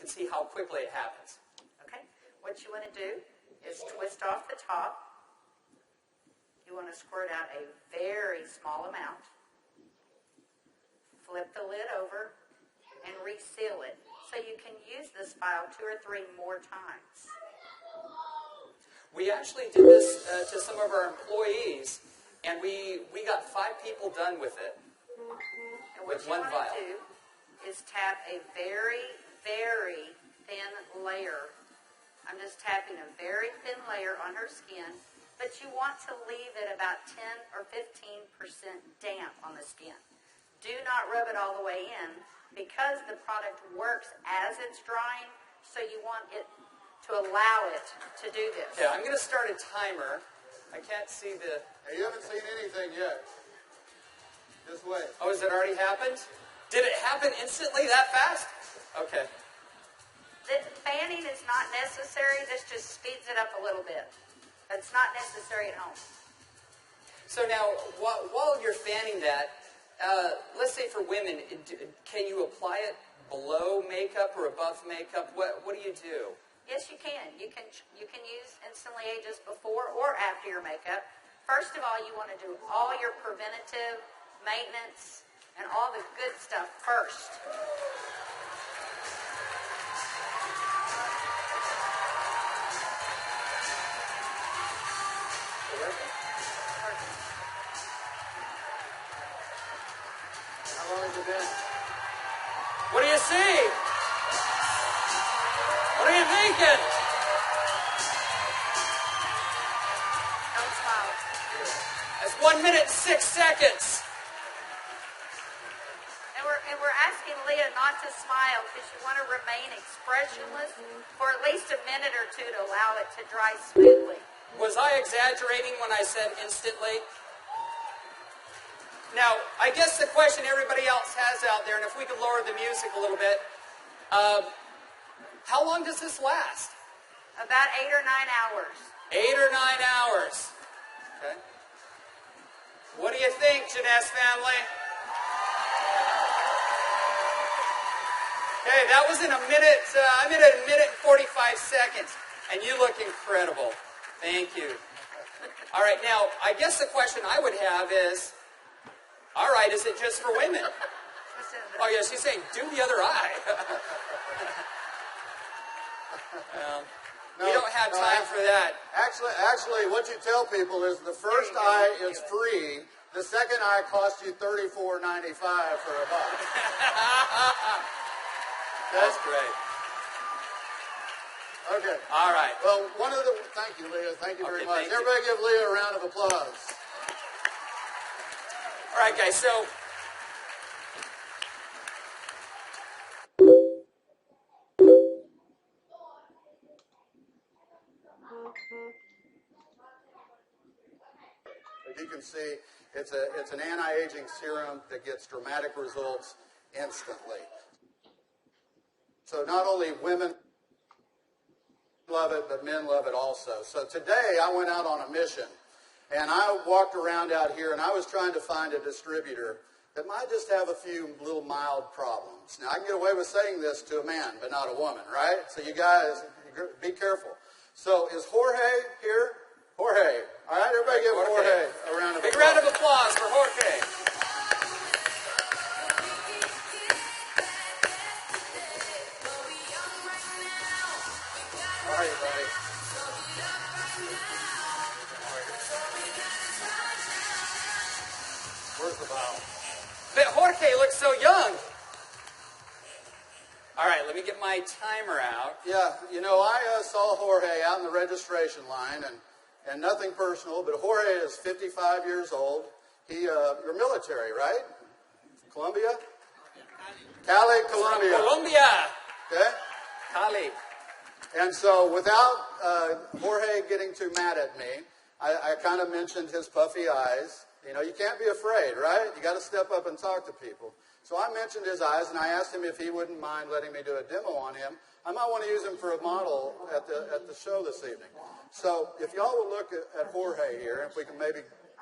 can see how quickly it happens. Okay. What you want to do is twist off the top. You want to squirt out a very small amount. Flip the lid over and reseal it so you can use this file 2 or 3 more times. We actually did this to some of our employees, and we got 5 people done with it. And what with you one want vial. to do is tap a very, very thin layer. I'm just tapping a very thin layer on her skin, but you want to leave it about 10 or 15% damp on the skin. Do not rub it all the way in because the product works as it's drying, so you want it to allow it to do this. Yeah, I'm going to start a timer. I can't see the... Hey, you haven't seen anything yet. Just wait. Oh, has it already happened? Did it happen instantly that fast? Okay. The fanning is not necessary. This just speeds it up a little bit. It's not necessary at home. So now, while you're fanning that, let's say for women, can you apply it below makeup or above makeup? What do you do? Yes, you can. You can use Instantly Ages before or after your makeup. First of all, you want to do all your preventative maintenance and all the good stuff first. How long has it been? What do you see? What are you thinking? Don't smile. That's 1 minute and 6 seconds. And we're asking Leah not to smile because you want to remain expressionless for at least a minute or 2 to allow it to dry smoothly. Was I exaggerating when I said instantly? Now, I guess the question everybody else has out there, and if we could lower the music a little bit, how long does this last? About 8 or 9 hours. 8 or 9 hours. Okay. What do you think, Jeunesse family? Okay, that was in a minute. I'm at a minute and 45 seconds, and you look incredible. Thank you. All right, now I guess the question I would have is, all right, is it just for women? Oh yeah, she's saying do the other eye. We don't have time for that. Actually, what you tell people is the first eye is free. The second eye costs you $34.95 for a buck. That's great. Okay. All right. Well, thank you, Leah. Thank you very much. thank you. Everybody give Leah a round of applause. All right, guys. So, as you can see, it's an anti-aging serum that gets dramatic results instantly. So not only women love it, but men love it also. So today I went out on a mission, and I walked around out here, and I was trying to find a distributor that might just have a few little mild problems. Now, I can get away with saying this to a man, but not a woman, right? So you guys, be careful. So is Jorge here? Jorge. All right, everybody give Jorge a round of applause. big round of applause for Jorge. How are you, buddy? Where's the bottle? But Jorge looks so young. All right, let me get my timer out. Yeah, you know, I saw Jorge out in the registration line, and nothing personal, but Jorge is 55 years old. You're military, right? Colombia? Cali, Colombia. Colombia. Okay? Cali. And so without Jorge getting too mad at me, I kind of mentioned his puffy eyes. You know, you can't be afraid, right? You got to step up and talk to people. So I mentioned his eyes, and I asked him if he wouldn't mind letting me do a demo on him. I might want to use him for a model at the show this evening. So if y'all will look at Jorge here, if we can maybe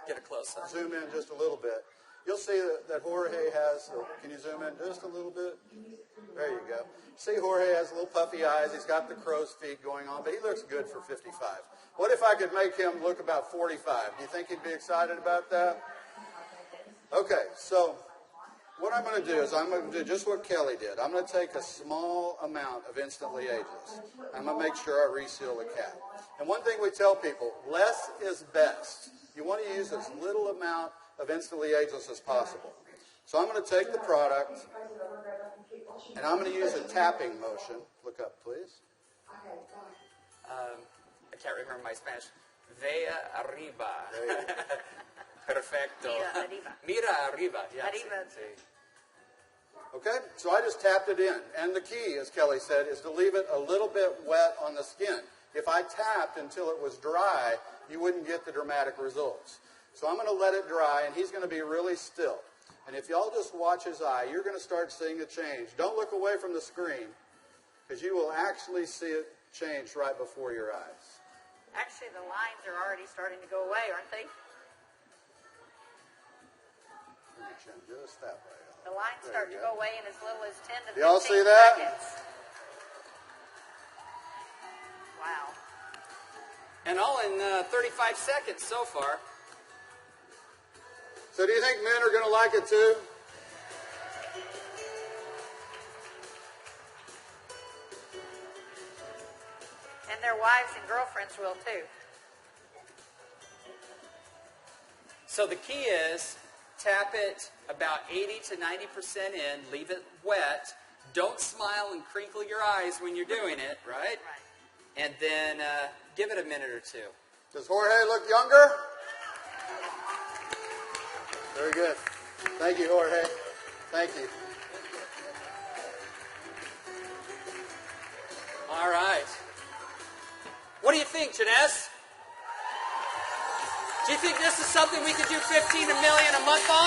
Get a close up. zoom in just a little bit. you'll see that Jorge has, can you zoom in just a little bit? There you go. See, Jorge has little puffy eyes. He's got the crow's feet going on, but he looks good for 55. What if I could make him look about 45? Do you think he'd be excited about that? Okay, so what I'm going to do is I'm going to do just what Kelly did. I'm going to take a small amount of Instantly Ageless. I'm going to make sure I reseal the cap. And one thing we tell people, less is best. You want to use as little amount of Instantly Ageless as possible. So I'm going to take the product, and I'm going to use a tapping motion. Look up, please. I can't remember my Spanish. Vea arriba. Perfecto. Mira arriba. Mira arriba. Yeah, Arriba. sí. Okay, so I just tapped it in. And the key, as Kelly said, is to leave it a little bit wet on the skin. If I tapped until it was dry, you wouldn't get the dramatic results. So I'm going to let it dry, and he's going to be really still. And if y'all just watch his eye, you're going to start seeing a change. Don't look away from the screen, because you will actually see it change right before your eyes. Actually, the lines are already starting to go away, aren't they? Just that way. The lines There start you to go. go away in as little as 10 to 15 Y'all see that? seconds. Wow. And all in 35 seconds so far. So do you think men are going to like it too? And their wives and girlfriends will too. So the key is tap it about 80 to 90% in, leave it wet. Don't smile and crinkle your eyes when you're doing it, right? Right. And then give it a minute or two. Does Jorge look younger? Very good. Thank you, Jorge. Thank you. All right. What do you think, Jeunesse? Do you think this is something we could do 15 million a month on?